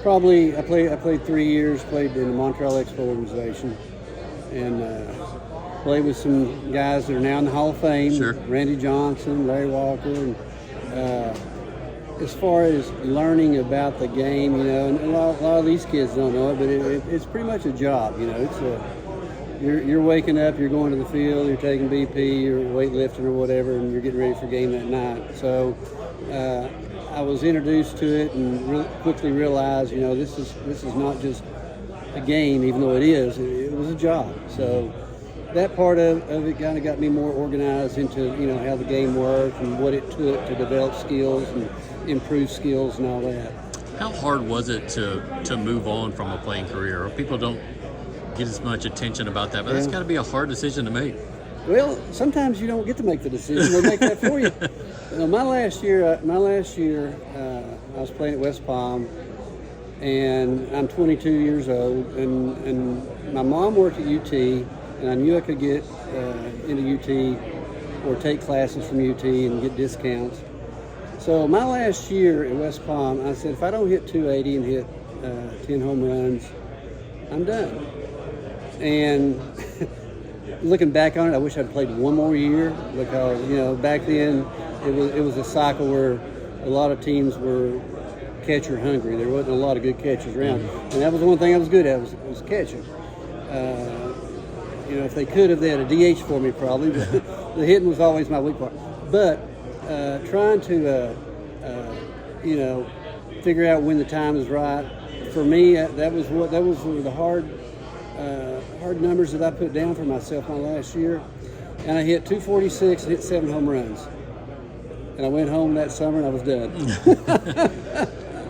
Probably, I played 3 years, played in the Montreal Expos organization, and played with some guys that are now in the Hall of Fame. Sure. Randy Johnson, Larry Walker, and as far as learning about the game, and a lot of these kids don't know it, but it's pretty much a job, It's you're waking up, you're going to the field, you're taking BP, you're weightlifting or whatever, and you're getting ready for game that night. So I was introduced to it and quickly realized, this is not just a game, even though it is. It was a job. So that part of it kind of got me more organized into, how the game worked and what it took to develop skills and improve skills and all that. How hard was it to move on from a playing career? People don't get as much attention about that, but that's got to be a hard decision to make. Well, sometimes you don't get to make the decision; they make that for you. My last year, I was playing at West Palm, and I'm 22 years old, and my mom worked at UT, and I knew I could get into UT or take classes from UT and get discounts. So my last year at West Palm, I said, if I don't hit 280 and hit 10 home runs, I'm done. And looking back on it, I wish I'd played one more year because, back then it was a cycle where a lot of teams were catcher hungry. There wasn't a lot of good catchers around. And that was the one thing I was good at was catching. If they could have, they had a DH for me probably, but the hitting was always my weak part. But trying to, figure out when the time is right, for me, that was the hard numbers that I put down for myself my last year. And I hit 246 and hit 7 home runs. And I went home that summer and I was done.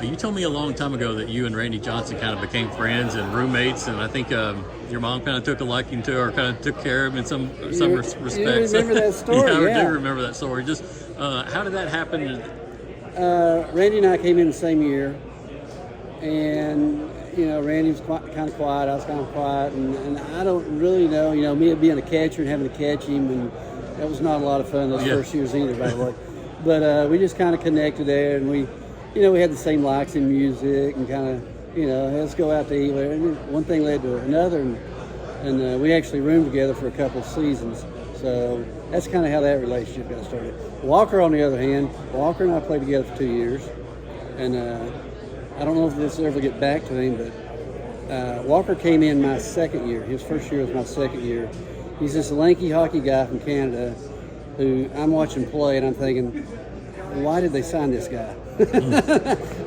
You told me a long time ago that you and Randy Johnson kind of became friends and roommates, and I think your mom kind of took a liking to her, kind of took care of him in some respects. You remember that story? Yeah, I do remember that story. Just how did that happen? Randy and I came in the same year, and Randy was kind of quiet. I was kind of quiet, and I don't really know. Me being a catcher and having to catch him, and that was not a lot of fun those first years either, by the way. But we just kind of connected there, and we had the same likes in music, and kind of let's go out to eat. And one thing led to another, and we actually roomed together for a couple of seasons. So that's kind of how that relationship got started. Walker, on the other hand, Walker and I played together for 2 years, and I don't know if this will ever get back to him, but Walker came in my second year. His first year was my second year. He's this lanky hockey guy from Canada who I'm watching play, and I'm thinking, why did they sign this guy?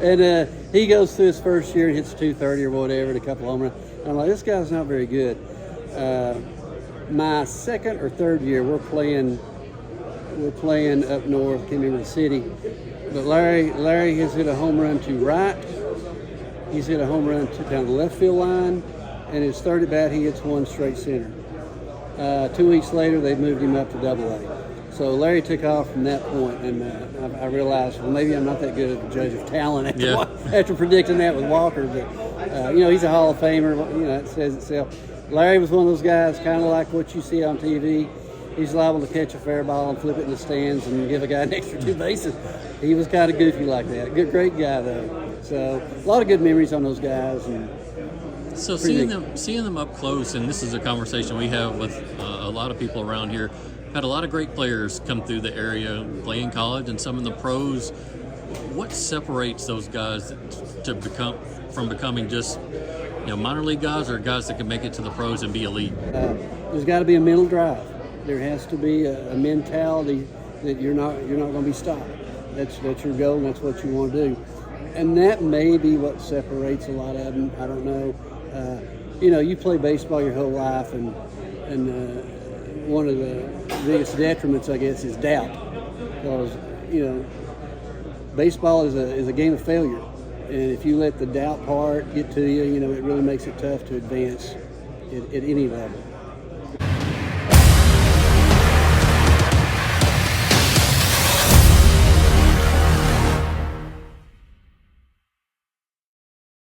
And he goes through his first year and hits 230 or whatever, and a couple home runs. I'm like, this guy's not very good. My second or third year, we're playing up north, can't remember the city. But Larry has hit a home run to right. He's hit a home run down the left field line, and his third at bat, he hits one straight center. 2 weeks later, they moved him up to Double-A. So Larry took off from that point, and I realized, well, maybe I'm not that good of a judge of talent after predicting that with Walker. But he's a Hall of Famer. It says itself. Larry was one of those guys, kind of like what you see on TV. He's liable to catch a fair ball and flip it in the stands and give a guy an extra 2 bases. He was kind of goofy like that. Great guy though. So a lot of good memories on those guys. And so seeing them up close, and this is a conversation we have with a lot of people around here. Had a lot of great players come through the area, play in college, and some in the pros. What separates those guys from becoming just minor league guys, or guys that can make it to the pros and be elite? There's got to be a mental drive. There has to be a mentality that you're not going to be stopped. That's your goal, and that's what you want to do. And that may be what separates a lot of them. I don't know. You play baseball your whole life, and one of the biggest detriments, I guess, is doubt. Because baseball is a game of failure, and if you let the doubt part get to you, it really makes it tough to advance at any level.